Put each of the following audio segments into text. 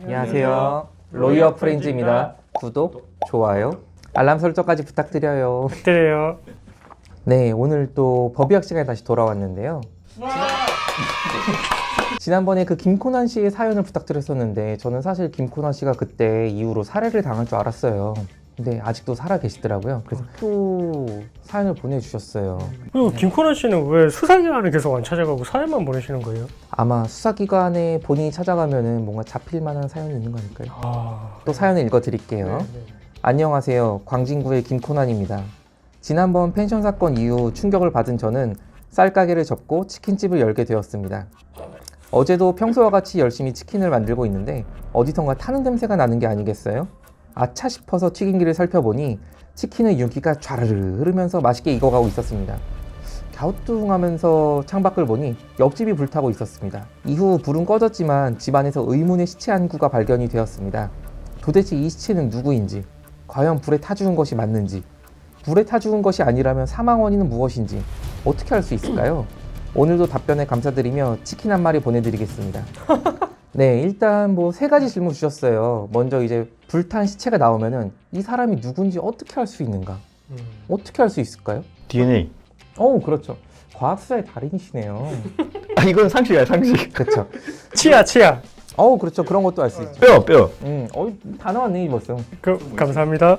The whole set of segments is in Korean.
안녕하세요. 로이어 프렌즈입니다. 구독, 좋아요, 알람 설정까지 부탁드려요. 부탁드려요. 네, 오늘 또 법의학 시간에 다시 돌아왔는데요. 지난번에 그 김코난 씨의 사연을 부탁드렸었는데 저는 사실 김코난 씨가 그때 이후로 살해를 당할 줄 알았어요. 근데 아직도 살아 계시더라고요. 그래서 또 사연을 보내주셨어요. 그리고 김코난 씨는 왜 수사기관에 계속 안 찾아가고 사연만 보내시는 거예요? 아마 수사기관에 본인이 찾아가면은 뭔가 잡힐 만한 사연이 있는 거니까요. 또 사연을 읽어드릴게요. 안녕하세요. 광진구의 김코난입니다. 지난번 펜션 사건 이후 충격을 받은 저는 쌀가게를 접고 치킨집을 열게 되었습니다. 어제도 평소와 같이 열심히 치킨을 만들고 있는데 어디선가 타는 냄새가 나는 게 아니겠어요? 아차 싶어서 튀김기를 살펴보니 치킨의 윤기가 좌르르 흐르면서 맛있게 익어가고 있었습니다. 갸우뚱하면서 창밖을 보니 옆집이 불타고 있었습니다. 이후 불은 꺼졌지만 집안에서 의문의 시체 한 구가 발견이 되었습니다. 도대체 이 시체는 누구인지, 과연 불에 타 죽은 것이 맞는지, 불에 타 죽은 것이 아니라면 사망 원인은 무엇인지 어떻게 알 수 있을까요? 오늘도 답변에 감사드리며 치킨 한 마리 보내드리겠습니다. 네, 일단 뭐 세 가지 질문 주셨어요. 먼저 이제 불탄 시체가 나오면은 이 사람이 누군지 어떻게 알 수 있는가? 어떻게 알 수 있을까요? DNA. 그렇죠. 과학수사의 달인이시네요. 아, 이건 상식이야, 상식. 그렇죠. 치아. 그렇죠. 그런 것도 알 수 있죠. 뼈. 다 나왔네, 벌써. 감사합니다.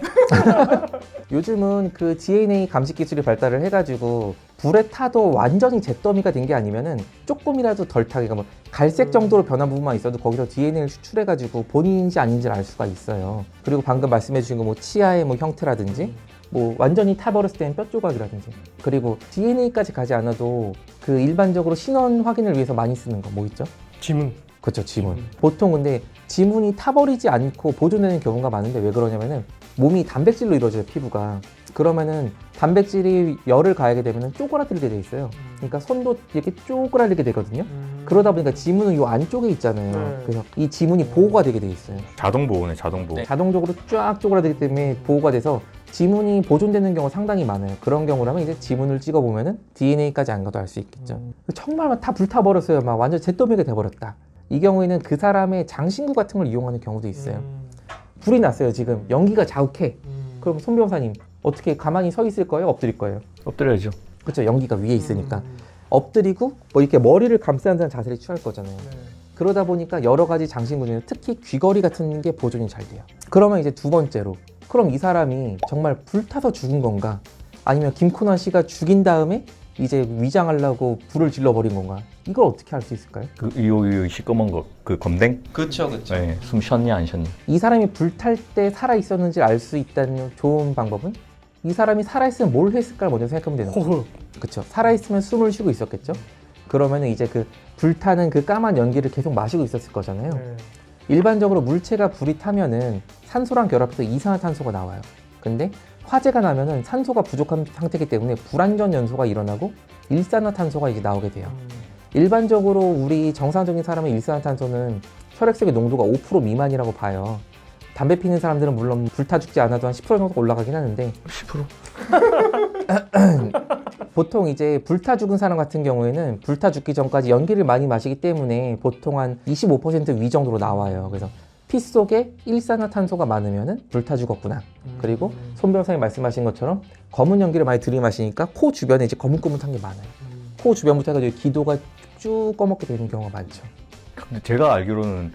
요즘은 그 DNA 감식 기술이 발달을 해가지고 불에 타도 완전히 잿더미가 된 게 아니면은 조금이라도 덜 타게, 뭐 갈색 정도로 변한 부분만 있어도 거기서 DNA를 추출해가지고 본인인지 아닌지를 알 수가 있어요. 그리고 방금 말씀해주신 거 뭐 치아의 뭐 형태라든지 뭐 완전히 타버렸을 때는 뼈 조각이라든지, 그리고 DNA까지 가지 않아도 그 일반적으로 신원 확인을 위해서 많이 쓰는 거 뭐 있죠? 지문. 그렇죠, 지문. 보통 근데 지문이 타버리지 않고 보존되는 경우가 많은데 왜 그러냐면은 몸이 단백질로 이루어져요, 피부가. 그러면은 단백질이 열을 가하게 되면은 쪼그라들게 돼 있어요. 그러니까 손도 이렇게 쪼그라들게 되거든요. 그러다 보니까 지문은 이 안쪽에 있잖아요. 그래서 이 지문이 보호가 되게 돼 있어요. 자동 보호네, 자동 보호. 자동적으로 쫙 쪼그라들기 때문에 보호가 돼서 지문이 보존되는 경우가 상당히 많아요. 그런 경우라면 이제 지문을 찍어보면은 DNA까지 안 가도 알 수 있겠죠. 정말 다 불타버렸어요. 막 완전 잿더미가 돼버렸다. 이 경우에는 그 사람의 장신구 같은 걸 이용하는 경우도 있어요. 불이 났어요. 지금 연기가 자욱해. 그럼 손 변호사님 어떻게 가만히 서 있을 거예요? 엎드릴 거예요? 엎드려야죠. 그렇죠. 연기가 위에 있으니까 엎드리고 뭐 이렇게 머리를 감싸는 자세를 취할 거잖아요. 그러다 보니까 여러 가지 장신구 중에 특히 귀걸이 같은 게 보존이 잘 돼요. 그러면 이제 두 번째로, 그럼 이 사람이 정말 불타서 죽은 건가? 아니면 김코난 씨가 죽인 다음에 이제 위장하려고 불을 질러버린 건가? 이걸 어떻게 알 수 있을까요? 이 시꺼먼 거, 그 검댕? 그렇죠. 네, 숨 쉬었냐 안 쉬었냐. 이 사람이 불탈 때 살아있었는지 알 수 있다는 좋은 방법은 이 사람이 살아있으면 뭘 했을까 먼저 생각하면 되는 거죠. 호흡. 그렇죠. 살아있으면 숨을 쉬고 있었겠죠. 그러면 이제 그 불타는 그 까만 연기를 계속 마시고 있었을 거잖아요. 일반적으로 물체가 불이 타면은 산소랑 결합해서 이산화탄소가 나와요. 근데 화재가 나면은 산소가 부족한 상태이기 때문에 불완전 연소가 일어나고 일산화탄소가 이제 나오게 돼요. 일반적으로 우리 정상적인 사람의 일산화탄소는 혈액 속의 농도가 5% 미만이라고 봐요. 담배 피는 사람들은 물론 불타 죽지 않아도 한 10% 정도 올라가긴 하는데 10%? 보통 이제 불타 죽은 사람 같은 경우에는 불타 죽기 전까지 연기를 많이 마시기 때문에 보통 한 25% 위 정도로 나와요. 그래서 피 속에 일산화탄소가 많으면은 불타 죽었구나. 그리고 손 변호사님 말씀하신 것처럼 검은 연기를 많이 들이마시니까 코 주변에 이제 거뭇거뭇한 게 많아요. 코 주변부터 해가지고 기도가 쭉 꺼먹게 되는 경우가 많죠. 근데 제가 알기로는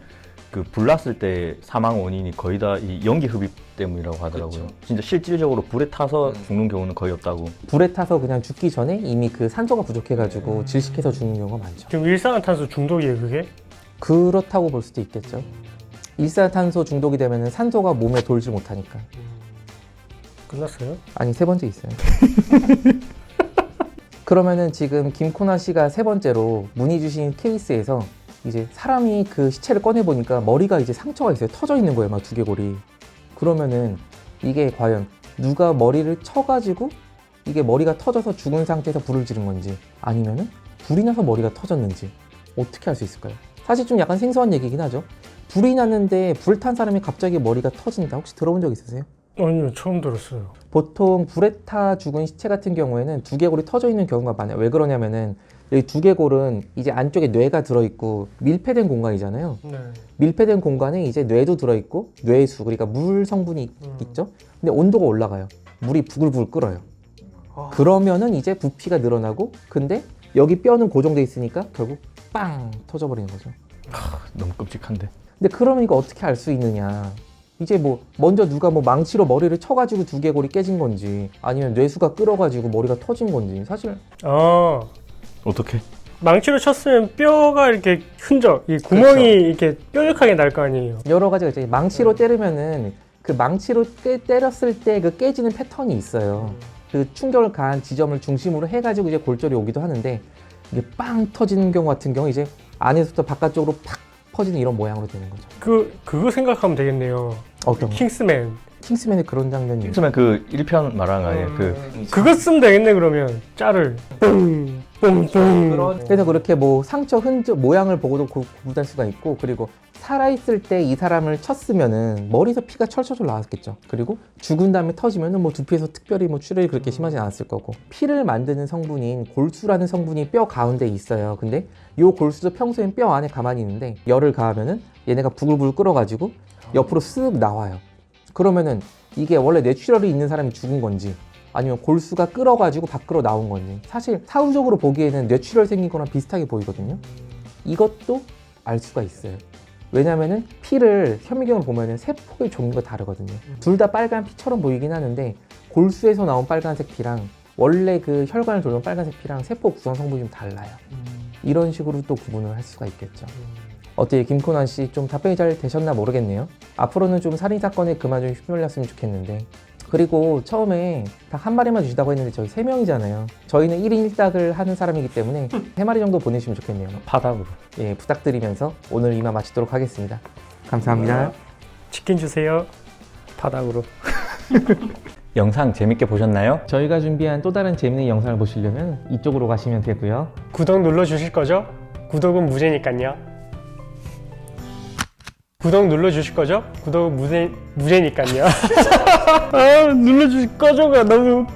그 불났을 때 사망 원인이 거의 다 이 연기 흡입 때문이라고 하더라고요. 그렇죠. 진짜 실질적으로 불에 타서 죽는 경우는 거의 없다고. 불에 타서 그냥 죽기 전에 이미 그 산소가 부족해가지고 질식해서 죽는 경우가 많죠. 지금 일산화탄소 중독이에요, 그게? 그렇다고 볼 수도 있겠죠. 일산탄소 중독이 되면 산소가 몸에 돌지 못하니까. 끝났어요? 아니, 세 번째 있어요. 그러면은 지금 김코난 씨가 세 번째로 문의 주신 케이스에서 이제 사람이 그 시체를 꺼내보니까 머리가 이제 상처가 있어요. 터져 있는 거예요, 막 두개골이. 그러면은 이게 과연 누가 머리를 쳐가지고 이게 머리가 터져서 죽은 상태에서 불을 지른 건지, 아니면은 불이 나서 머리가 터졌는지 어떻게 알 수 있을까요? 사실 좀 약간 생소한 얘기긴 하죠. 불이 났는데 불탄 사람이 갑자기 머리가 터진다. 혹시 들어본 적 있으세요? 아니요, 처음 들었어요. 보통 불에 타 죽은 시체 같은 경우에는 두개골이 터져 있는 경우가 많아요. 왜 그러냐면은 여기 두개골은 이제 안쪽에 뇌가 들어있고 밀폐된 공간이잖아요. 네. 밀폐된 공간에 이제 뇌도 들어있고 뇌수, 그러니까 물 성분이 있죠. 근데 온도가 올라가요. 물이 부글부글 끓어요. 아. 그러면은 이제 부피가 늘어나고, 근데 여기 뼈는 고정돼 있으니까 결국 빵 터져버리는 거죠. 너무 끔찍한데. 근데 그러면 이거 어떻게 알 수 있느냐? 이제 뭐 먼저 누가 뭐 망치로 머리를 쳐가지고 두개골이 깨진 건지, 아니면 뇌수가 끓어가지고 머리가 터진 건지, 사실 아, 어떻게? 망치로 쳤으면 뼈가 이렇게 흔적, 이 구멍이 이렇게 뾰족하게 날 거 아니에요. 여러 가지가 있죠. 망치로 때리면은 그 망치로 때렸을 때 그 깨지는 패턴이 있어요. 그 충격을 가한 지점을 중심으로 해가지고 이제 골절이 오기도 하는데, 이게 빵 터지는 경우 같은 경우 이제 안에서부터 바깥쪽으로 팍 퍼지는 이런 모양으로 되는 거죠. 그거 생각하면 되겠네요. 어떤 거? 킹스맨. 킹스맨에 그런 장면이 킹스맨 그 1편 말하는 거 아니에요? 그거 쓰면 되겠네, 그러면. 짤을. 뿡. 그래서 그렇게 뭐 상처 흔적 모양을 보고도 구분할 수가 있고, 그리고 살아있을 때 이 사람을 쳤으면은 머리에서 피가 철철 나왔겠죠. 그리고 죽은 다음에 터지면은 뭐 두피에서 특별히 뭐 출혈이 그렇게 심하지 않았을 거고, 피를 만드는 성분인 골수라는 성분이 뼈 가운데 있어요. 근데 이 골수도 평소엔 뼈 안에 가만히 있는데 열을 가하면은 얘네가 부글부글 끓어가지고 옆으로 쓱 나와요. 그러면은 이게 원래 뇌출혈이 있는 사람이 죽은 건지, 아니면 골수가 끓어가지고 밖으로 나온 건지, 사실 사후적으로 보기에는 뇌출혈 생긴 거랑 비슷하게 보이거든요. 이것도 알 수가 있어요. 왜냐면은 피를 현미경을 보면은 세포의 종류가 다르거든요. 둘 다 빨간 피처럼 보이긴 하는데, 골수에서 나온 빨간색 피랑 원래 그 혈관을 돌던 빨간색 피랑 세포 구성 성분이 좀 달라요. 이런 식으로 또 구분을 할 수가 있겠죠. 어때요, 김코난 씨? 좀 답변이 잘 되셨나 모르겠네요. 앞으로는 좀 살인사건에 그만 좀 휘말렸으면 좋겠는데. 그리고 처음에 닭 한 마리만 주시다고 했는데 저희 3명이잖아요. 저희는 1인 1닭을 하는 사람이기 때문에 3마리 정도 보내주시면 좋겠네요. 파닭으로. 예, 부탁드리면서 오늘 이만 마치도록 하겠습니다. 감사합니다. 치킨 주세요. 바닥으로. 영상 재밌게 보셨나요? 저희가 준비한 또 다른 재밌는 영상을 보시려면 이쪽으로 가시면 되고요. 구독 눌러주실 거죠? 구독은 무제니까요. 구독 눌러주실 거죠? 구독은 무제니까요. 아, 눌러주실 거죠가 너무